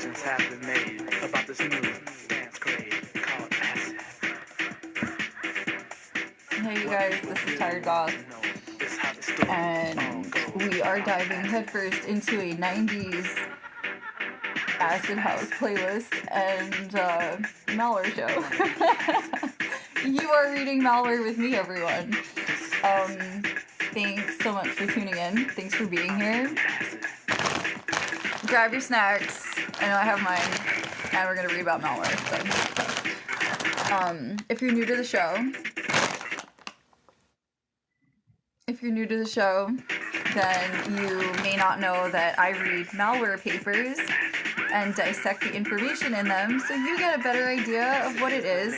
decisions have been made about this new dance craze called acid. Hey you guys, this is Tired Goth, and we are diving headfirst into a 90s acid house playlist and malware show. You are reading malware with me, everyone. Thanks so much for tuning in. Thanks for being here. Grab your snacks. I know I have mine, and we're gonna read about malware. So, if you're new to the show, then you may not know that I read malware papers and dissect the information in them, so you get a better idea of what it is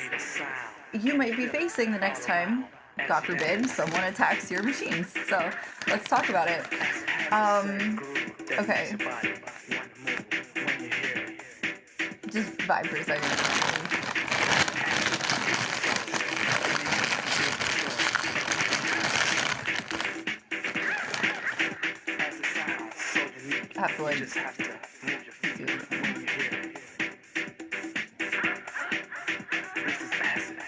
you might be facing the next time, God forbid, someone attacks your machines. So let's talk about it. Okay. Just vibe for a second. I have to like just have to move your feet when you hear it. This is acid.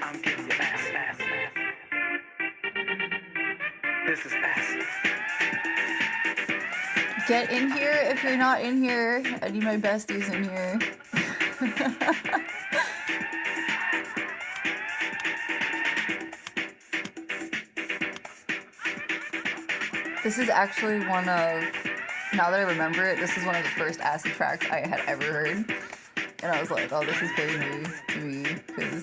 I'm giving you acid. This is acid. Get in here if you're not in here. I need my besties in here. This is actually one of, now that I remember it, this is one of the first acid tracks I had ever heard. And I was like, oh, this is very new to me, because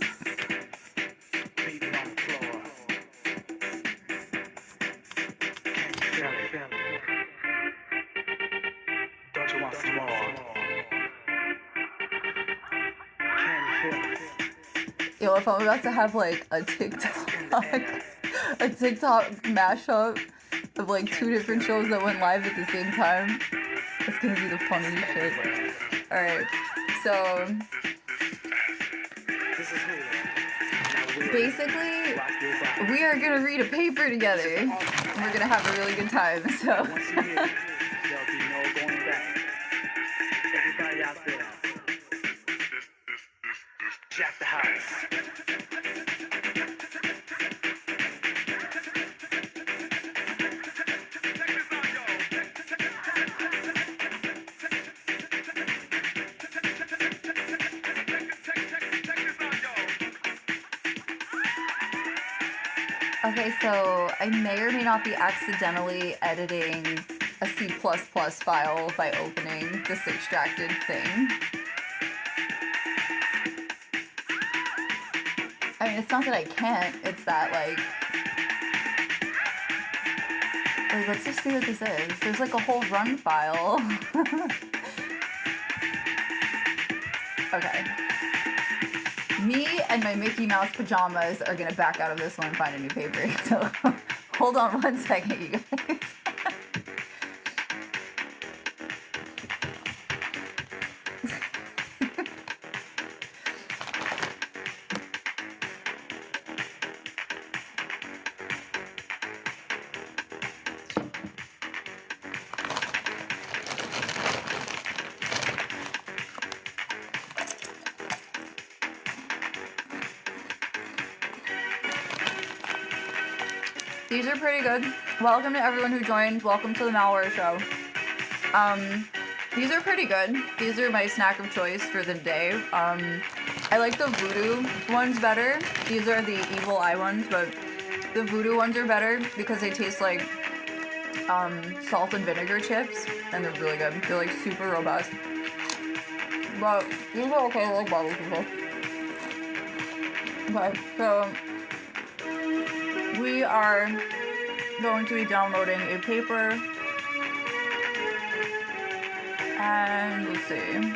don't you want some more? Yo, if I'm about to have like a TikTok mashup of like two different shows that went live at the same time, it's gonna be the funniest shit. Alright, so basically we are gonna read a paper together and we're gonna have a really good time. So everybody out there, jack the house. Okay, so I may or may not be accidentally editing a C++ file by opening this extracted thing. I mean, it's not that I can't, it's that, like, let's just see what this is. There's, like, a whole run file. Okay. Me and my Mickey Mouse pajamas are gonna back out of this one and find a new paper. So, hold on one second, you guys. These are pretty good. Welcome to everyone who joined. Welcome to the malware show. These are pretty good. These are my snack of choice for the day. I like the voodoo ones better. These are the evil eye ones, but the voodoo ones are better because they taste like salt and vinegar chips, and they're really good. They're like super robust. But these are okay. I like barbecue sauce. Okay, so we are going to be downloading a paper, and let's see.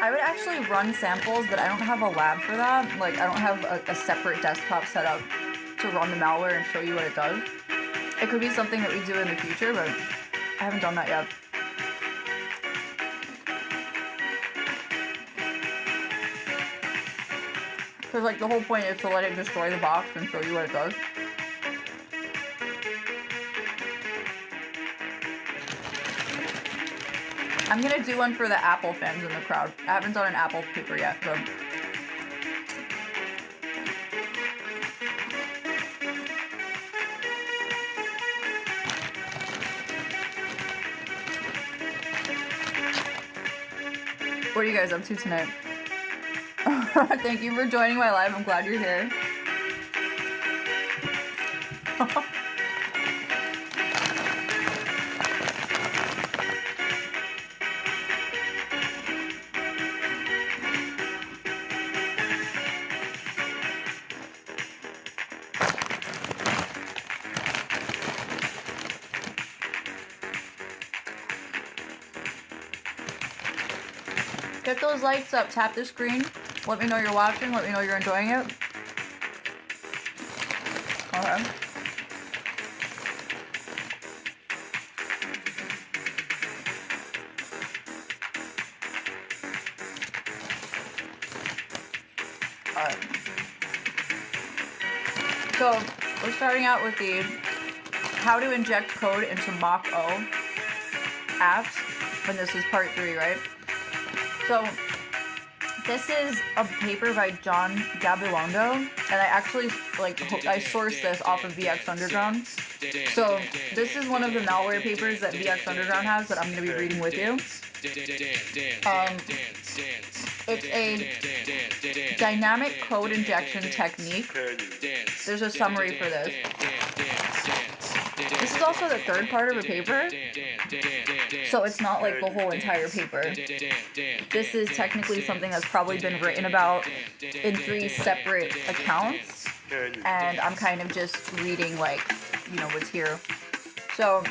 I would actually run samples, but I don't have a lab for that. Like, I don't have a separate desktop set up to run the malware and show you what it does. It could be something that we do in the future, but I haven't done that yet. Because, like, the whole point is to let it destroy the box and show you what it does. I'm gonna do one for the Apple fans in the crowd. I haven't done an Apple paper yet, so. What are you guys up to tonight? Thank you for joining my live. I'm glad you're here. Get those lights up, tap the screen. Let me know you're watching, let me know you're enjoying it. Okay. Alright. So, we're starting out with the how to inject code into Mach-O apps, and this is part 3, right? So, this is a paper by John Gabilondo, and I actually, I sourced this off of VX Underground. So, this is one of the malware papers that VX Underground has that I'm going to be reading with you. It's a dynamic code injection technique. There's a summary for this. This is also the third part of a paper, so it's not like the whole entire paper. This is technically something that's probably been written about in 3 separate accounts, and I'm kind of just reading, what's here. So,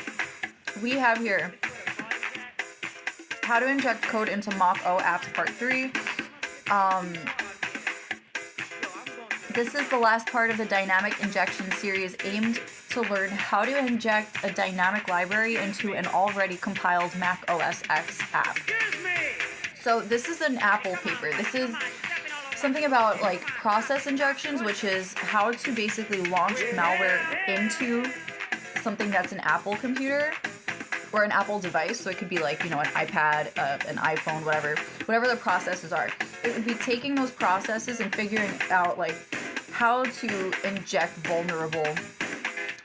we have here how to inject code into Mach-O apps part 3. This is the last part of the dynamic injection series aimed to learn how to inject a dynamic library into an already compiled Mac OS X app. So this is an Apple paper. This is something about process injections, which is how to basically launch malware into something that's an Apple computer or an Apple device. So it could be an iPad, an iPhone, whatever the processes are. It would be taking those processes and figuring out how to inject vulnerable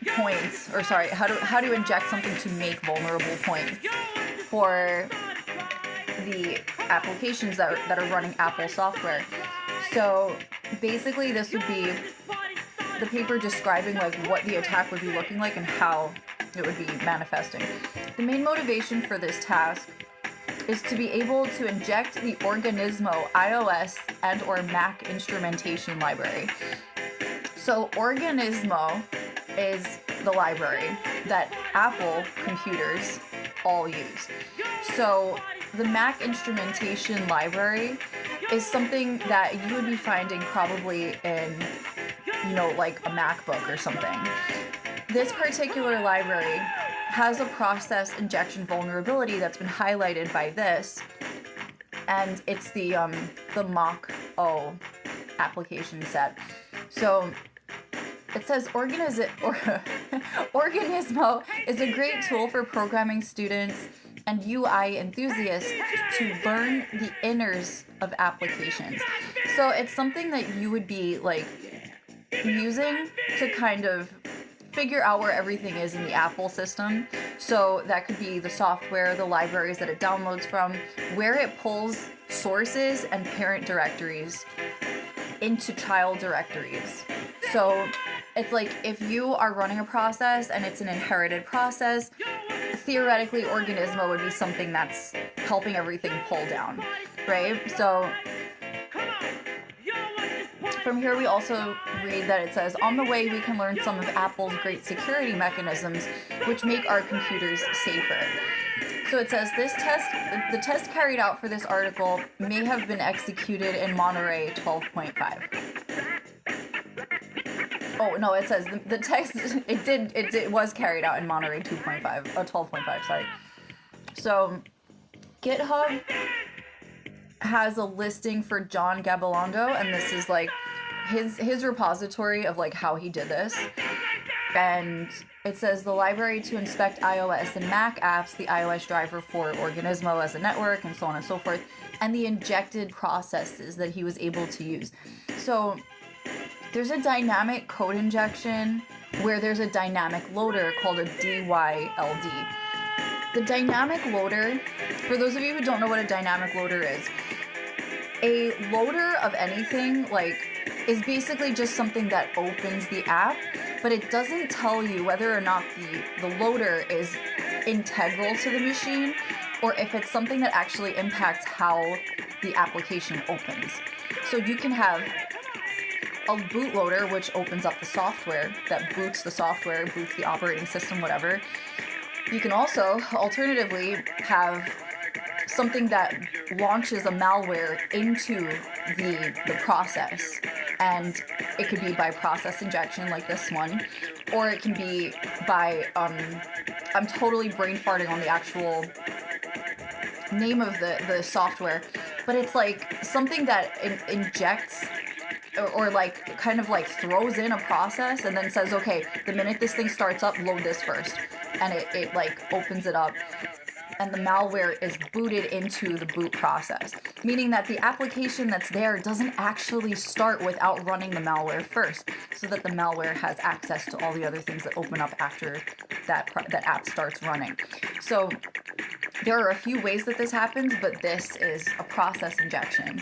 points, how to inject something to make vulnerable points for the applications that are running Apple software. So basically this would be the paper describing what the attack would be looking like and how it would be manifesting. The main motivation for this task is to be able to inject the Organismo iOS and or Mac instrumentation library. So Organismo is the library that Apple computers all use. So the Mac instrumentation library is something that you would be finding probably in, a MacBook or something. This particular library has a process injection vulnerability that's been highlighted by this, and it's the Mach-O application set. So it says Organismo is a great tool for programming students and UI enthusiasts to learn the inners of applications. So it's something that you would be using to kind of figure out where everything is in the Apple system. So that could be the software, the libraries that it downloads from, where it pulls sources and parent directories into child directories. So it's if you are running a process and it's an inherited process, theoretically Organismo would be something that's helping everything pull down, right? So from here we also read that it says, on the way we can learn some of Apple's great security mechanisms which make our computers safer. So it says the test carried out for this article may have been executed in Monterey 12.5. Oh no, it says the text it was carried out in Monterey 12.5, sorry. So GitHub has a listing for John Gabilondo, and this is his repository of how he did this. And it says the library to inspect iOS and Mac apps, the iOS driver for Organismo as a network, and so on and so forth, and the injected processes that he was able to use. So there's a dynamic code injection where there's a dynamic loader called a DYLD. The dynamic loader, for those of you who don't know what a dynamic loader is, a loader of anything, like, is basically just something that opens the app, but it doesn't tell you whether or not the loader is integral to the machine or if it's something that actually impacts how the application opens. So you can have a bootloader, which opens up the software, that boots the software, boots the operating system, whatever. You can also, alternatively, have something that launches a malware into the process. And it could be by process injection like this one, or it can be by, I'm totally brain farting on the actual name of the software, but it's like something that injects or like kind of like throws in a process and then says, okay, the minute this thing starts up, load this first. And it like opens it up. And the malware is booted into the boot process, meaning that the application that's there doesn't actually start without running the malware first, so that the malware has access to all the other things that open up after that app starts running. So there are a few ways that this happens, but this is a process injection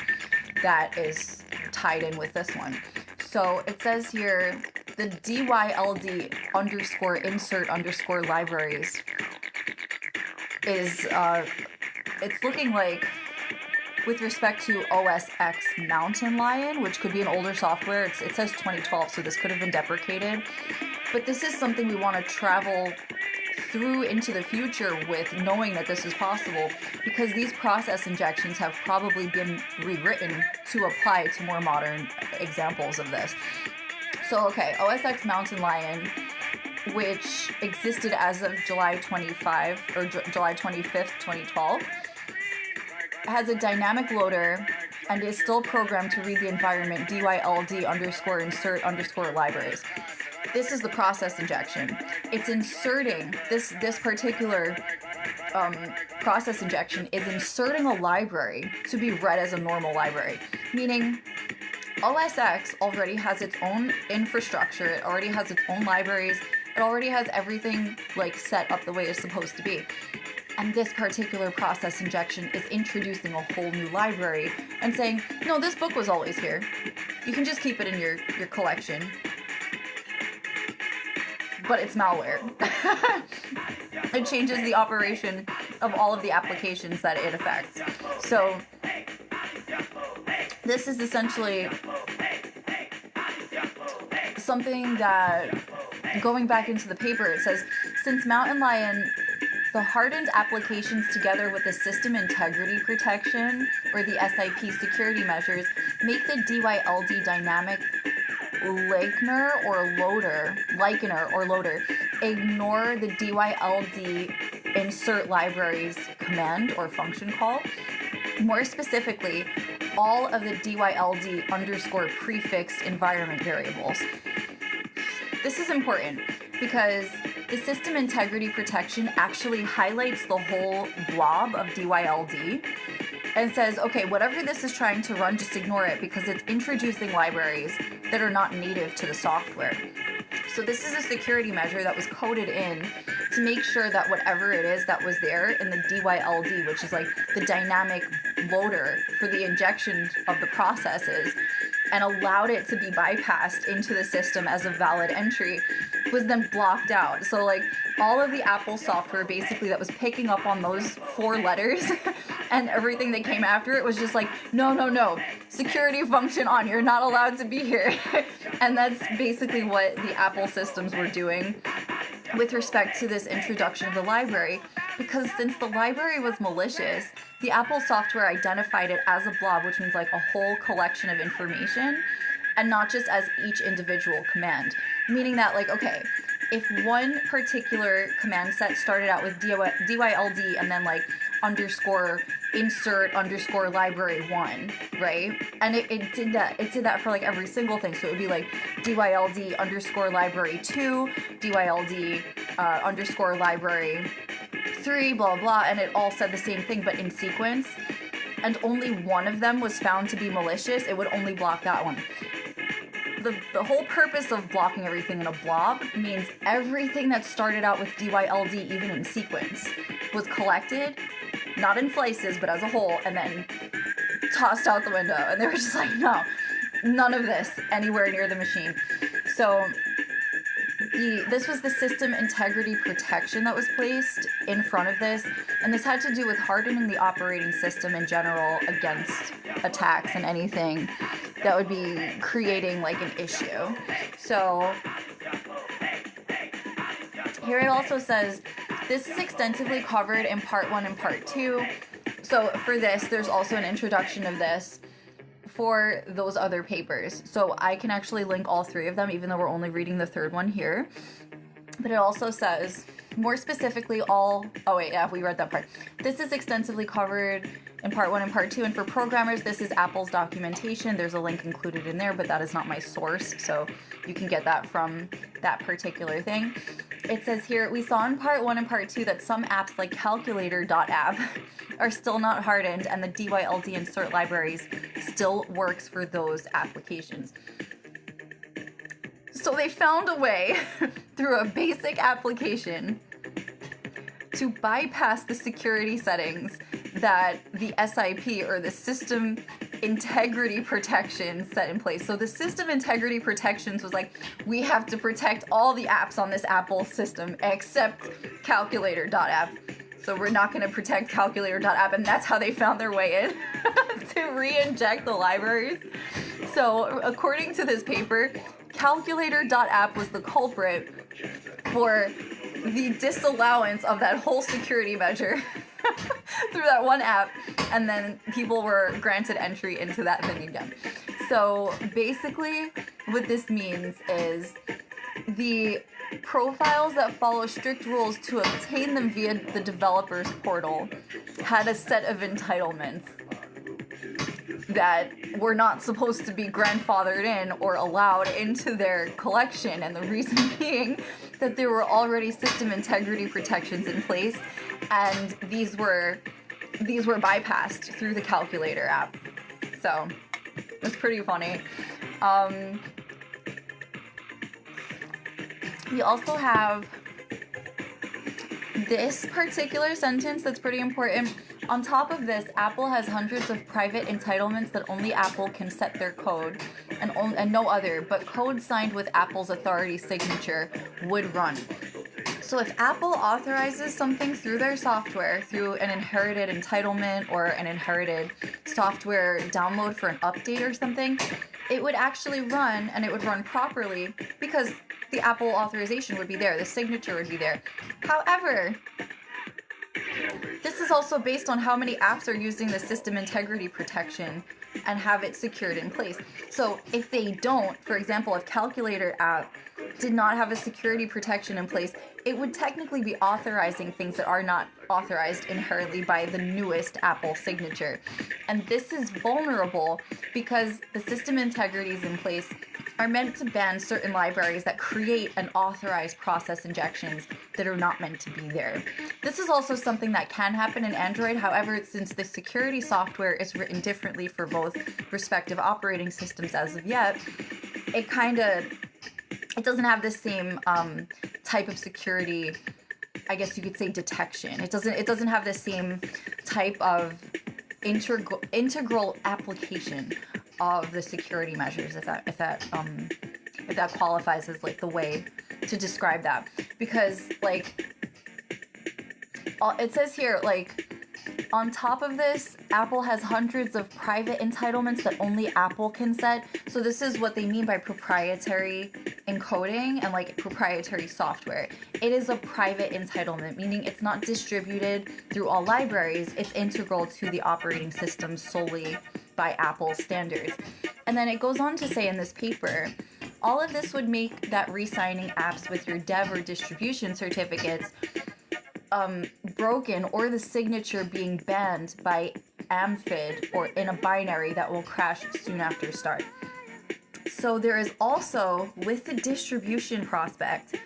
that is tied in with this one. So it says here, the DYLD underscore insert underscore libraries is, it's looking like, with respect to OS X Mountain Lion, which could be an older software, it says 2012, so this could have been deprecated. But this is something we want to travel through into the future with, knowing that this is possible, because these process injections have probably been rewritten to apply to more modern examples of this. So, okay, OS X Mountain Lion, which existed as of July 25 or July 25th, 2012, has a dynamic loader and is still programmed to read the environment DYLD underscore insert underscore libraries. This is the process injection. It's inserting this particular process injection is inserting a library to be read as a normal library, meaning OS X already has its own infrastructure, it already has its own libraries, it already has everything like set up the way it's supposed to be. And this particular process injection is introducing a whole new library and saying, no, this book was always here. You can just keep it in your collection. But it's malware. It changes the operation of all of the applications that it affects. So this is essentially something that, going back into the paper, it says, since Mountain Lion, the hardened applications together with the system integrity protection, or the SIP security measures, make the DYLD dynamic likener or loader, ignore the DYLD insert libraries command or function call. More specifically, all of the DYLD underscore prefixed environment variables. This is important because the system integrity protection actually highlights the whole blob of DYLD and says, okay, whatever this is trying to run, just ignore it because it's introducing libraries that are not native to the software. So this is a security measure that was coded in to make sure that whatever it is that was there in the DYLD, which is like the dynamic loader for the injection of the processes, and allowed it to be bypassed into the system as a valid entry, was then blocked out. So like all of the Apple software basically that was picking up on those 4 letters and everything that came after it was just like, no, security function on, you're not allowed to be here. And that's basically what the Apple systems were doing with respect to this introduction of the library, because since the library was malicious, the Apple software identified it as a blob, which means like a whole collection of information, and not just as each individual command. Meaning that, like, okay, if one particular command set started out with DYLD and then like underscore insert underscore library 1, right? And it did that for like every single thing. So it would be like DYLD underscore library 2, DYLD underscore library 3, blah blah, and it all said the same thing but in sequence. And only one of them was found to be malicious. It would only block that one. The whole purpose of blocking everything in a blob means everything that started out with DYLD, even in sequence, was collected, not in slices, but as a whole, and then tossed out the window. And they were just like, no, none of this anywhere near the machine. So this was the system integrity protection that was placed in front of this, and this had to do with hardening the operating system in general against attacks and anything that would be creating like an issue. So here it also says, this is extensively covered in part 1 and part 2. So for this, there's also an introduction of this for those other papers. So I can actually link all 3 of them, even though we're only reading the 3rd one here. But it also says, more specifically oh wait, yeah, we read that part. This is extensively covered in part 1 and part 2, and for programmers, this is Apple's documentation. There's a link included in there, but that is not my source, so you can get that from that particular thing. It says here, we saw in part 1 and part 2 that some apps like calculator.app are still not hardened, and the DYLD insert libraries still works for those applications. So they found a way through a basic application to bypass the security settings that the SIP, or the system integrity protection, set in place. So the system integrity protections was like, we have to protect all the apps on this Apple system except calculator.app. So we're not going to protect calculator.app, and that's how they found their way in to re-inject the libraries. So according to this paper, calculator.app was the culprit for the disallowance of that whole security measure through that one app, and then people were granted entry into that thing again. So basically what this means is the profiles that follow strict rules to obtain them via the developer's portal had a set of entitlements that were not supposed to be grandfathered in or allowed into their collection, and the reason being that there were already system integrity protections in place, and these were bypassed through the calculator app. So it's pretty funny. We also have this particular sentence that's pretty important. On top of this, Apple has hundreds of private entitlements that only Apple can set their code, and no other, but code signed with Apple's authority signature would run. So if Apple authorizes something through their software, through an inherited entitlement or an inherited software download for an update or something, it would actually run, and it would run properly because the Apple authorization would be there, the signature would be there. However, this is also based on how many apps are using the system integrity protection and have it secured in place. So if they don't, for example, if Calculator app did not have a security protection in place, it would technically be authorizing things that are not authorized inherently by the newest Apple signature. And this is vulnerable because the system integrities in place are meant to ban certain libraries that create and authorize process injections that are not meant to be there. This is also something that can happen in Android. However, since the security software is written differently for both respective operating systems as of yet, it doesn't have the same type of security, I guess you could say, detection. It doesn't have the same type of integral application of the security measures, if that qualifies as like the way to describe that. Because like it says here, like, on top of this, Apple has hundreds of private entitlements that only Apple can set. So this is what they mean by proprietary encoding and like proprietary software. It is a private entitlement, meaning it's not distributed through all libraries. It's integral to the operating system solely by Apple standards. And then it goes on to say in this paper All of this would make that re-signing apps with your dev or distribution certificates broken, or the signature being banned by amphid or in a binary that will crash soon after start. So there is also, with the distribution prospect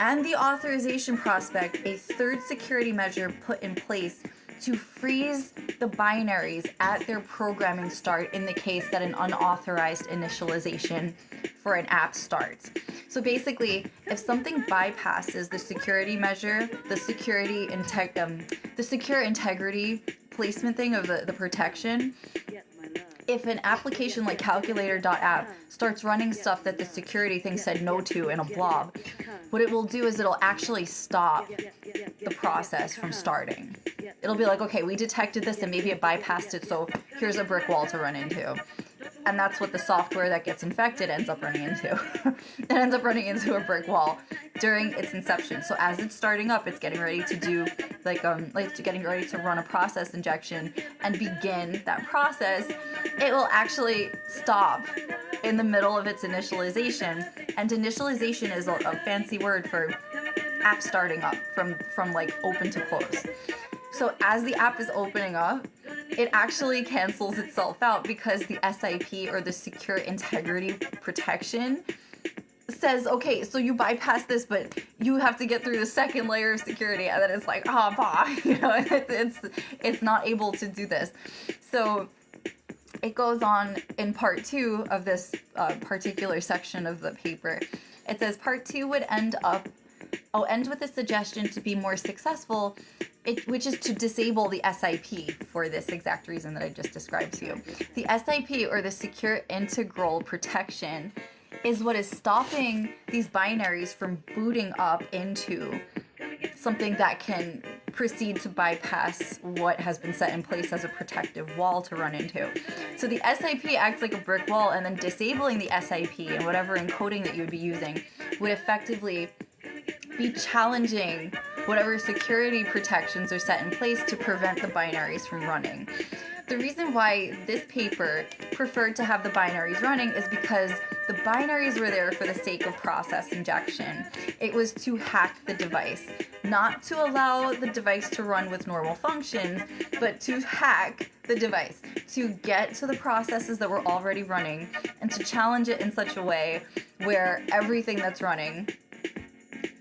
and the authorization prospect, a third security measure put in place to freeze the binaries at their programming start in the case that an unauthorized initialization for an app starts. So basically, if something bypasses the security measure, the secure integrity placement thing of the protection, if an application like calculator.app starts running stuff that the security thing said no to in a blob, what it will do is it'll actually stop the process from starting. It'll be like, okay, we detected this and maybe it bypassed it, so here's a brick wall to run into. And that's what the software that gets infected ends up running into. It ends up running into a brick wall during its inception. So as it's starting up, it's getting ready to do getting ready to run a process injection and begin that process. It will actually stop in the middle of its initialization. And initialization is a fancy word for app starting up from like open to close. So as the app is opening up, it actually cancels itself out because the SIP, or the secure integrity protection, says, okay, so you bypass this, but you have to get through the second layer of security, and then it's like, it's not able to do this. So it goes on in part 2 of this particular section of the paper. It says part 2 would end with a suggestion to be more successful, which is to disable the SIP for this exact reason that I just described to you. The SIP, or the secure integral protection, is what is stopping these binaries from booting up into something that can proceed to bypass what has been set in place as a protective wall to run into. So the SIP acts like a brick wall, and then disabling the SIP and whatever encoding that you would be using would effectively be challenging whatever security protections are set in place to prevent the binaries from running. The reason why this paper preferred to have the binaries running is because the binaries were there for the sake of process injection. It was to hack the device, not to allow the device to run with normal functions, but to hack the device, to get to the processes that were already running, and to challenge it in such a way where everything that's running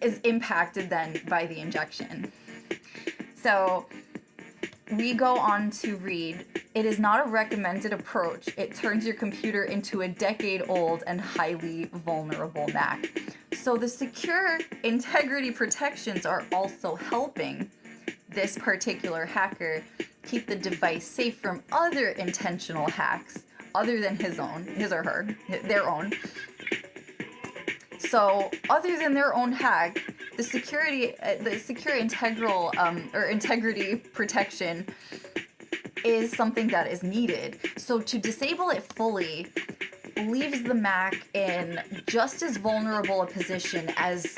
is impacted then by the injection. So we go on to read, it is not a recommended approach. It turns your computer into a decade-old and highly vulnerable Mac. So the secure integrity protections are also helping this particular hacker keep the device safe from other intentional hacks other than his or their own. So, other than their own hack, the secure integral or integrity protection is something that is needed. So to disable it fully leaves the Mac in just as vulnerable a position as,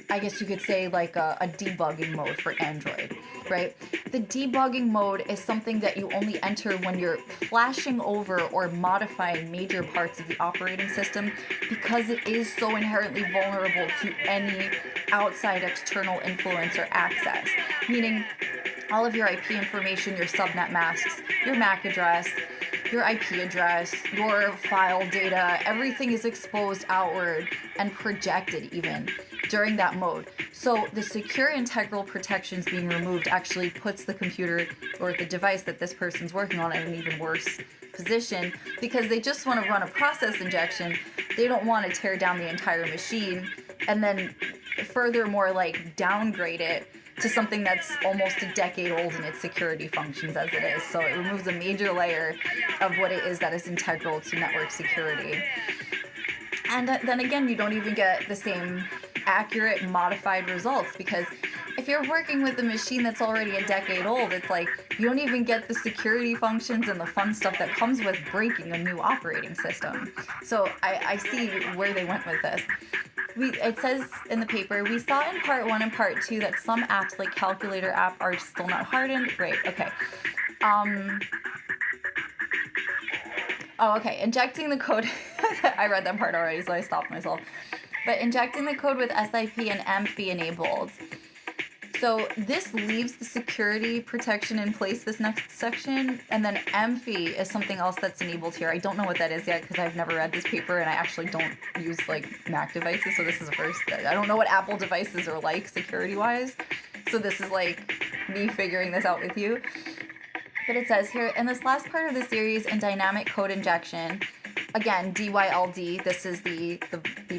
I guess you could say, like a debugging mode for Android, right? The debugging mode is something that you only enter when you're flashing over or modifying major parts of the operating system, because it is so inherently vulnerable to any outside external influence or access. Meaning all of your IP information, your subnet masks, your MAC address, your IP address, your file data, everything is exposed outward and projected even during that mode. So the secure integral protections being removed actually puts the computer or the device that this person's working on in an even worse position, because they just want to run a process injection. They don't want to tear down the entire machine and then furthermore like downgrade it to something that's almost a decade old in its security functions as it is. So it removes a major layer of what it is that is integral to network security. And then again, you don't even get the same accurate modified results, because if you're working with a machine that's already a decade old, it's like you don't even get the security functions and the fun stuff that comes with breaking a new operating system. So I see where they went with this. It says in the paper, we saw in part 1 and part 2 that some apps like Calculator app are still not hardened. Great, okay. Oh, okay. Injecting the code. I read that part already, so I stopped myself. But injecting the code with SIP and MFI enabled. So this leaves the security protection in place, this next section, and then MFI is something else that's enabled here. I don't know what that is yet because I've never read this paper and I actually don't use like Mac devices, so this is the first. I don't know what Apple devices are like security-wise, so this is like me figuring this out with you. But it says here, in this last part of the series in dynamic code injection, again, DYLD, this is the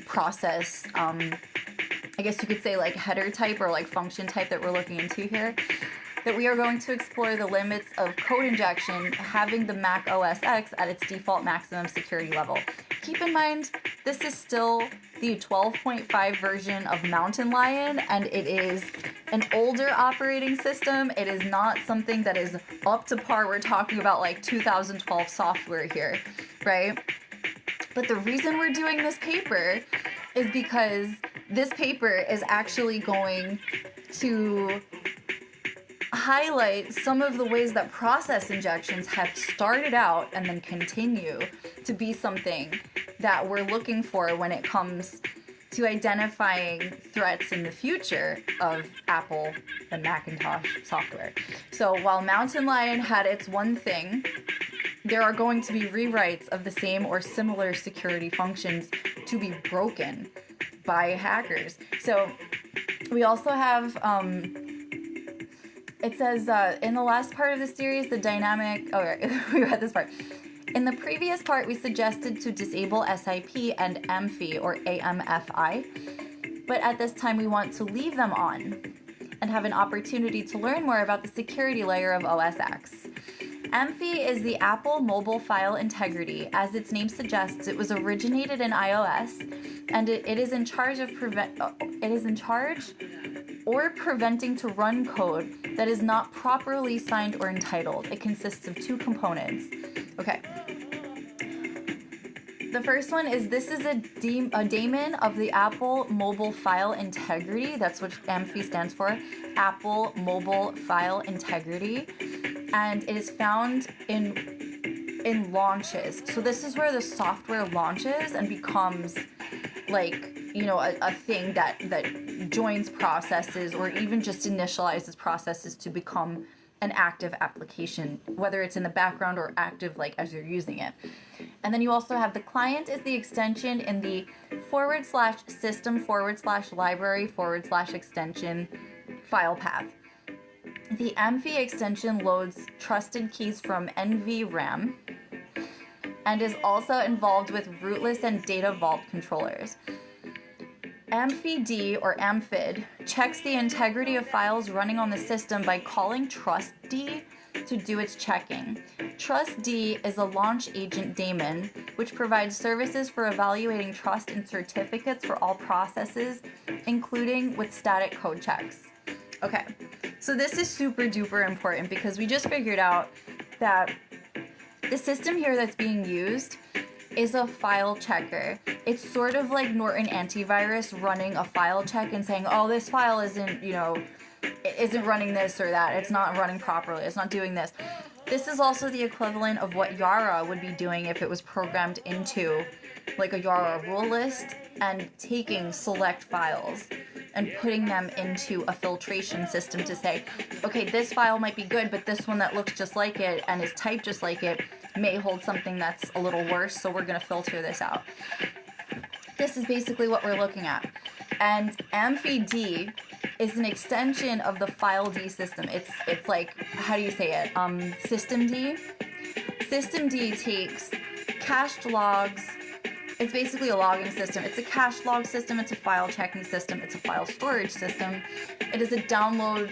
process, I guess you could say like header type or like function type that we're looking into here, that we are going to explore the limits of code injection having the Mac OS X at its default maximum security level. Keep in mind, this is still the 12.5 version of Mountain Lion, and it is an older operating system. It is not something that is up to par. We're talking about like 2012 software here, right? But the reason we're doing this paper is because this paper is actually going to highlight some of the ways that process injections have started out and then continue to be something that we're looking for when it comes to identifying threats in the future of Apple and Macintosh software. So while Mountain Lion had its one thing, there are going to be rewrites of the same or similar security functions to be broken by hackers. So we also have, it says in the last part of the series, the dynamic, oh, right, we read this part. In the previous part, we suggested to disable SIP and MFI or AMFI, but at this time we want to leave them on and have an opportunity to learn more about the security layer of OS X. MFI is the Apple Mobile File Integrity. As its name suggests, it was originated in iOS, and it is in charge of preventing to run code that is not properly signed or entitled. It consists of two components. Okay. The first one is this is a daemon of the Apple Mobile File Integrity. That's what MFI stands for. Apple Mobile File Integrity. And it is found in launches. So this is where the software launches and becomes like, you know, a thing that joins processes or even just initializes processes to become an active application, whether it's in the background or active like as you're using it. And then you also have the client is the extension in the /system/library/extension file path. The MFI extension loads trusted keys from NVRAM and is also involved with rootless and data vault controllers. MFID or AMFID checks the integrity of files running on the system by calling trustd to do its checking. Trustd is a launch agent daemon which provides services for evaluating trust in certificates for all processes, including with static code checks. Okay, so this is super duper important because we just figured out that the system here that's being used is a file checker. It's sort of like Norton antivirus running a file check and saying, oh, this file isn't, you know, isn't running this or that. It's not running properly. It's not doing this. This is also the equivalent of what Yara would be doing if it was programmed into like a Yara rule list and taking select files and putting them into a filtration system to say, okay, this file might be good, but this one that looks just like it and is typed just like it may hold something that's a little worse, so we're going to filter this out. This is basically what we're looking at. And MFID is an extension of the file D system. It's like, how do you say it? Systemd. Systemd takes cached logs. It's basically a logging system. It's a cache log system. It's a file checking system. It's a file storage system. It is a download.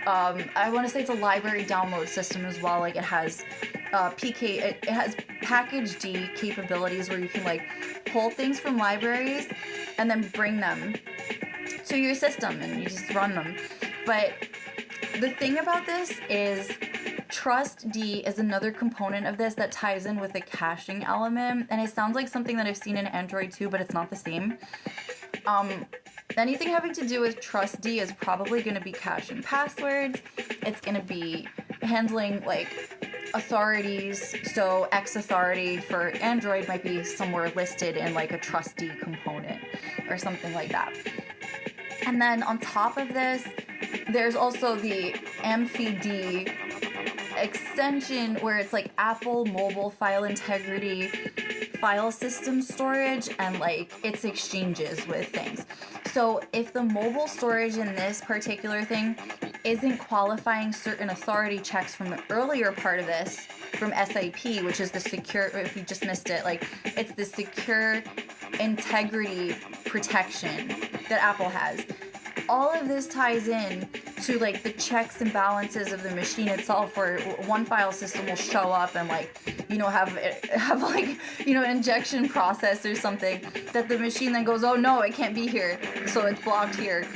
I want to say it's a library download system as well. Like it has PK. It has package D capabilities where you can like pull things from libraries and then bring them to your system and you just run them. But the thing about this is trustd is another component of this that ties in with the caching element, and it sounds like something that I've seen in Android too, but it's not the same. Anything having to do with trustd is probably going to be caching passwords. It's going to be handling like authorities. So X authority for Android might be somewhere listed in like a trustee component or something like that. And then on top of this, there's also the MFD extension where it's like Apple Mobile File Integrity file system storage and like its exchanges with things. So if the mobile storage in this particular thing isn't qualifying certain authority checks from the earlier part of this, from SIP, which is the secure, if you just missed it, like it's the secure integrity protection that Apple has. All of this ties in to like the checks and balances of the machine itself, where one file system will show up and like, you know, have like, you know, an injection process or something that the machine then goes, oh no, it can't be here, so it's blocked here.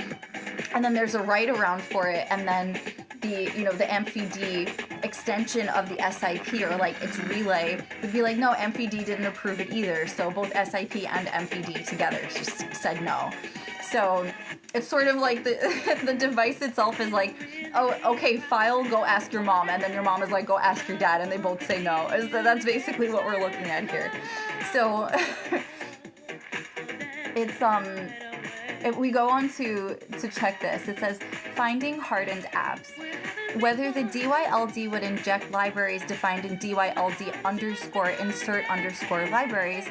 And then there's a write around for it, and then the, you know, the MFD extension of the SIP or like its relay would be like, no, MFD didn't approve it either. So both SIP and MFD together just said no. So it's sort of like the device itself is like, oh, okay, file, go ask your mom, and then your mom is like, go ask your dad, and they both say no. That's basically what we're looking at here. So it's if we go on to check this, it says finding hardened apps. Whether the DYLD would inject libraries defined in DYLD_insert_libraries,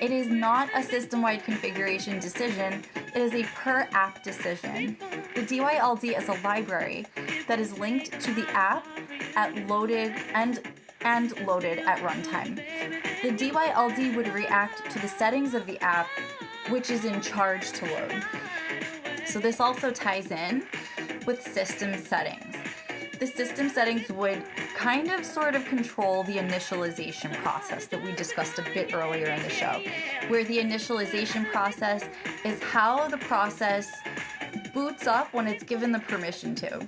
it is not a system-wide configuration decision. It is a per-app decision. The DYLD is a library that is linked to the app at loaded and loaded at runtime. The DYLD would react to the settings of the app, which is in charge to load. So this also ties in with system settings. The system settings would kind of sort of control the initialization process that we discussed a bit earlier in the show, where the initialization process is how the process boots up when it's given the permission to.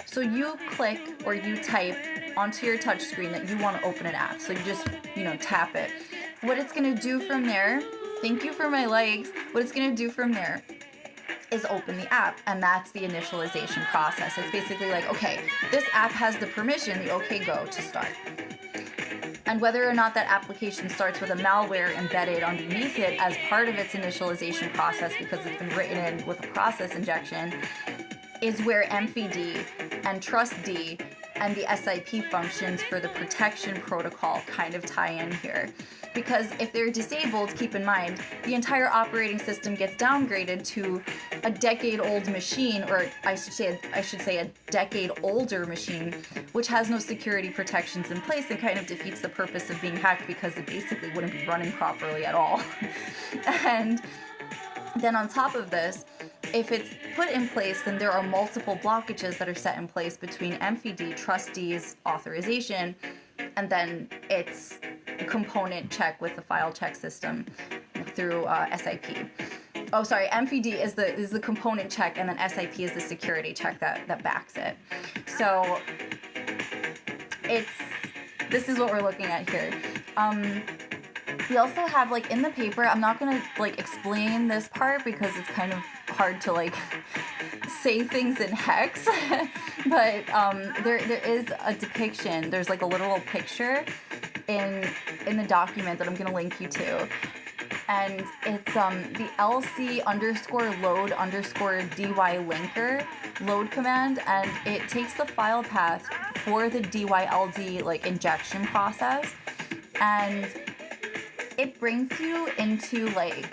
So you click or you type onto your touch screen that you want to open an app. So you just, you know, tap it. What it's going to do from there, thank you for my likes, what it's going to do from there is open the app, and that's the initialization process. It's basically like, okay, this app has the permission, the OK Go, to start. And whether or not that application starts with a malware embedded underneath it as part of its initialization process because it's been written in with a process injection, is where MFD and TrustD and the SIP functions for the protection protocol kind of tie in here. Because if they're disabled, keep in mind, the entire operating system gets downgraded to a decade-old machine, or I should say a decade older machine, which has no security protections in place and kind of defeats the purpose of being hacked because it basically wouldn't be running properly at all. And then on top of this, if it's put in place, then there are multiple blockages that are set in place between MFD, trustees, authorization, and then its component check with the file check system through SIP. Oh, sorry, MFD is the component check, and then SIP is the security check that backs it. So this is what we're looking at here. We also have, like, in the paper, I'm not gonna like explain this part because it's kind of hard to like say things in hex, but there is a depiction. There's like a literal picture in the document that I'm gonna link you to, and it's the LC_load_dy linker load command, and it takes the file path for the DYLD like injection process, and it brings you into like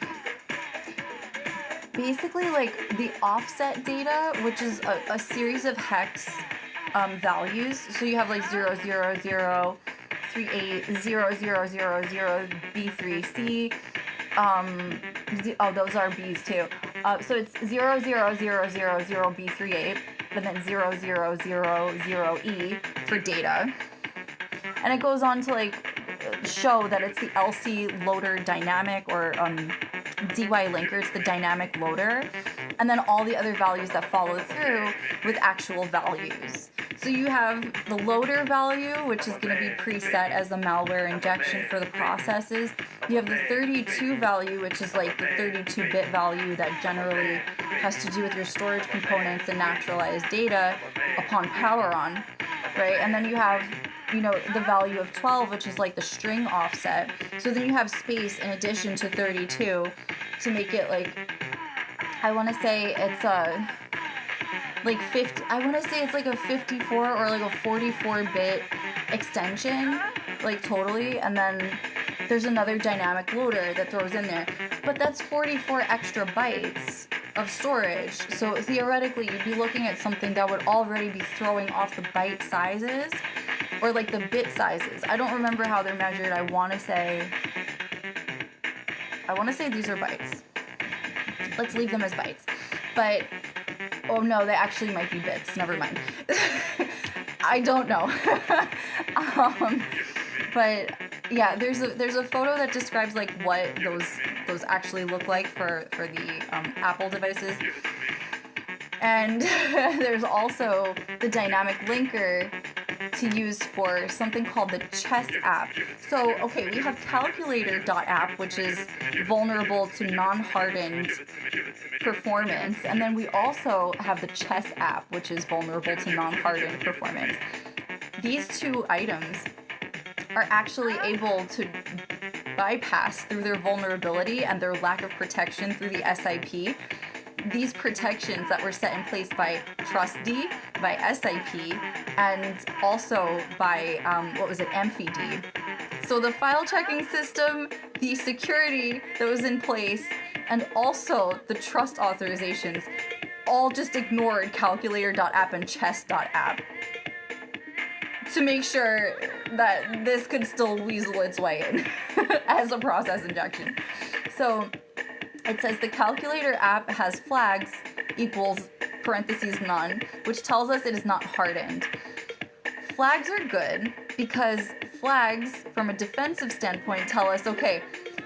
basically like the offset data, which is a series of hex values. So you have like 00038 0000 B3C. Those are B's too. So it's 00000 B38, but then 0000E for data. And it goes on to like show that it's the LC loader dynamic, or DY linker, it's the dynamic loader, and then all the other values that follow through with actual values. So you have the loader value, which is going to be preset as the malware injection for the processes. You have the 32 value, which is like the 32-bit value that generally has to do with your storage components and naturalized data upon power on, right? And then you have the value of 12, which is like the string offset. So then you have space in addition to 32 to make it like, I want to say it's like 50, I want to say it's like a 54 or like a 44-bit extension, like totally, and then there's another dynamic loader that throws in there. But that's 44 extra bytes of storage. So theoretically, you'd be looking at something that would already be throwing off the byte sizes, or like the bit sizes. I don't remember how they're measured. I want to say these are bytes. Let's leave them as bytes. But, oh no, they actually might be bits. Never mind. I don't know. But yeah, there's a photo that describes like what those actually look like for the Apple devices. And there's also the dynamic linker to use for something called the chess app. So, okay, we have calculator.app, which is vulnerable to non-hardened performance. And then we also have the chess app, which is vulnerable to non-hardened performance. These two items are actually able to bypass through their vulnerability and their lack of protection through the SIP. These protections that were set in place by TrustD, by SIP, and also by, AmphiD. So the file checking system, the security that was in place, and also the trust authorizations all just ignored calculator.app and chess.app to make sure that this could still weasel its way in as a process injection. So it says the calculator app has flags equals parentheses none, which tells us it is not hardened. Flags are good because flags, from a defensive standpoint, tell us, okay,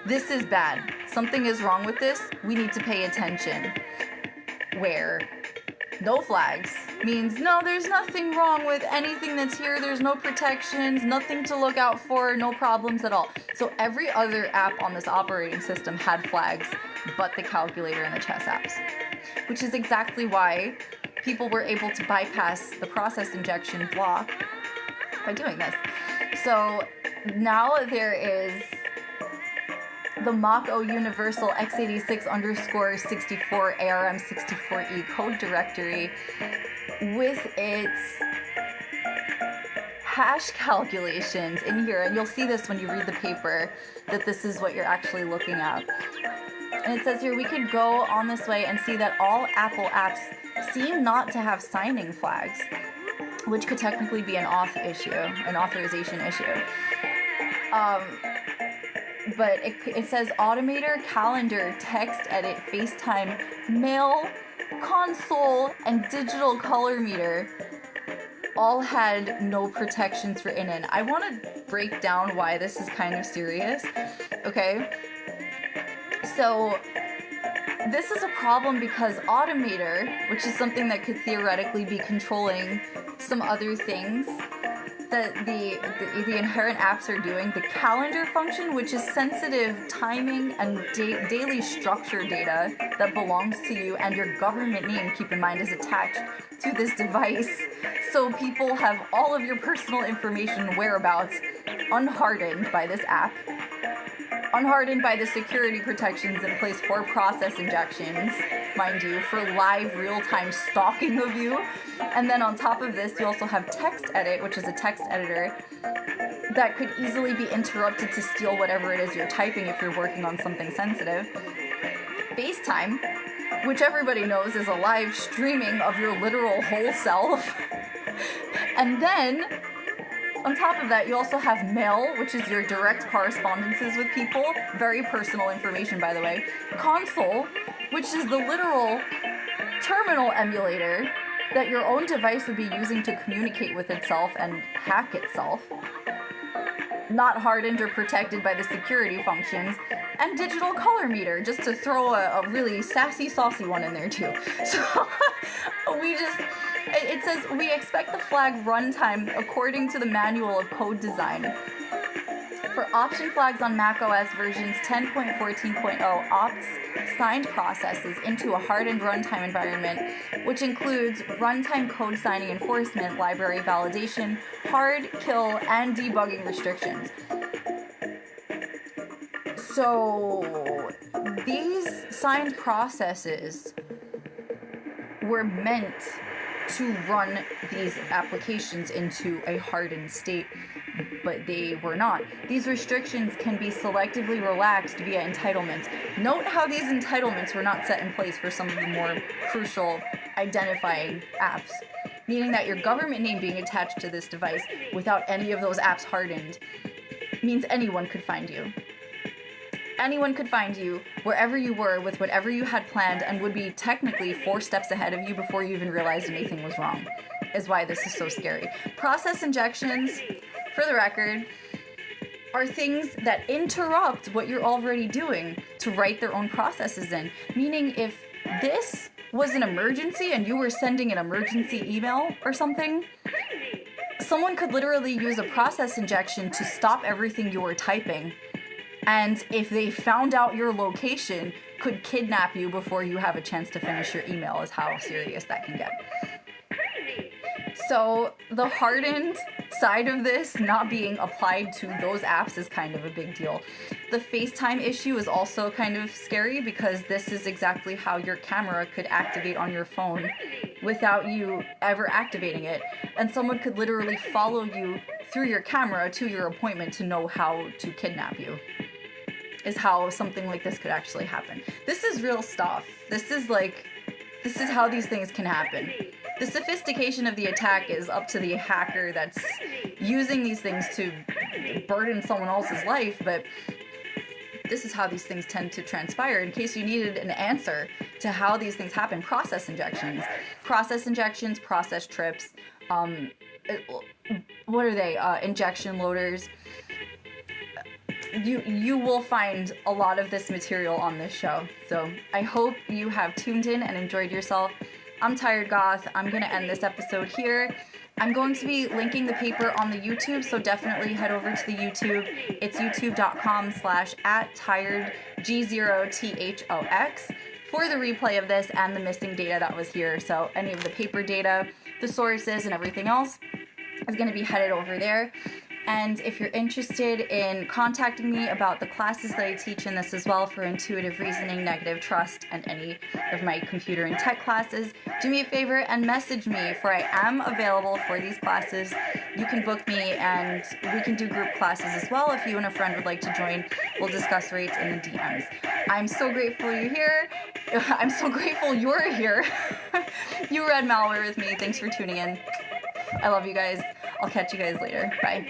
this is bad. Something is wrong with this. We need to pay attention. Where no flags means, no, there's nothing wrong with anything that's here. There's no protections, nothing to look out for, no problems at all. So every other app on this operating system had flags, but the calculator and the chess apps, which is exactly why people were able to bypass the process injection block by doing this. So now there is the Mach-O Universal x86_64 ARM64E code directory with its hash calculations in here, and you'll see this when you read the paper, that this is what you're actually looking at. And it says here, we could go on this way and see that all Apple apps seem not to have signing flags, which could technically be an auth issue, an authorization issue. But it says Automator, Calendar, Text Edit, FaceTime, Mail, Console, and Digital Color Meter all had no protections written in. I want to break down why this is kind of serious, okay? So this is a problem because Automator, which is something that could theoretically be controlling some other things that the inherent apps are doing, the calendar function, which is sensitive timing and daily structure data that belongs to you, and your government name, keep in mind, is attached to this device. So people have all of your personal information and whereabouts unhardened by this app, unhardened by the security protections in place for process injections, mind you, for live real-time stalking of you. And then on top of this, you also have Text Edit, which is a text editor that could easily be interrupted to steal whatever it is you're typing if you're working on something sensitive. FaceTime, which everybody knows is a live streaming of your literal whole self. And then on top of that, you also have Mail, which is your direct correspondences with people. Very personal information, by the way. Console, which is the literal terminal emulator that your own device would be using to communicate with itself and hack itself. Not hardened or protected by the security functions. And Digital Color Meter, just to throw a really sassy, saucy one in there too. So it says, we expect the flag runtime according to the manual of code design For option flags on macOS versions 10.14.0 opts signed processes into a hardened runtime environment, which includes runtime code signing enforcement, library validation, hard, kill, and debugging restrictions. So these signed processes were meant to run these applications into a hardened state, but they were not. These restrictions can be selectively relaxed via entitlements. Note how these entitlements were not set in place for some of the more crucial identifying apps, meaning that your government name being attached to this device without any of those apps hardened means anyone could find you. Anyone could find you wherever you were with whatever you had planned and would be technically 4 steps ahead of you before you even realized anything was wrong, is why this is so scary. Process injections, for the record, are things that interrupt what you're already doing to write their own processes in. Meaning if this was an emergency and you were sending an emergency email or something, someone could literally use a process injection to stop everything you were typing. And if they found out your location, could kidnap you before you have a chance to finish your email, is how serious that can get. So the hardened side of this not being applied to those apps is kind of a big deal. The FaceTime issue is also kind of scary because this is exactly how your camera could activate on your phone without you ever activating it. And someone could literally follow you through your camera to your appointment to know how to kidnap you. Is how something like this could actually happen. This is real stuff. This is how these things can happen. The sophistication of the attack is up to the hacker that's using these things to burden someone else's life, but this is how these things tend to transpire. In case you needed an answer to how these things happen, process injections, process trips, what are they? Injection loaders. You will find a lot of this material on this show. So I hope you have tuned in and enjoyed yourself. I'm Tired Goth. I'm going to end this episode here. I'm going to be linking the paper on the YouTube, so definitely head over to the YouTube. It's youtube.com/@tiredg0thox for the replay of this and the missing data that was here. So any of the paper data, the sources, and everything else is going to be headed over there. And if you're interested in contacting me about the classes that I teach in this as well for intuitive reasoning, negative trust, and any of my computer and tech classes, do me a favor and message me, for I am available for these classes. You can book me and we can do group classes as well. If you and a friend would like to join, we'll discuss rates in the DMs. I'm so grateful you're here. I'm so grateful you're here. You read malware with me. Thanks for tuning in. I love you guys. I'll catch you guys later. Bye.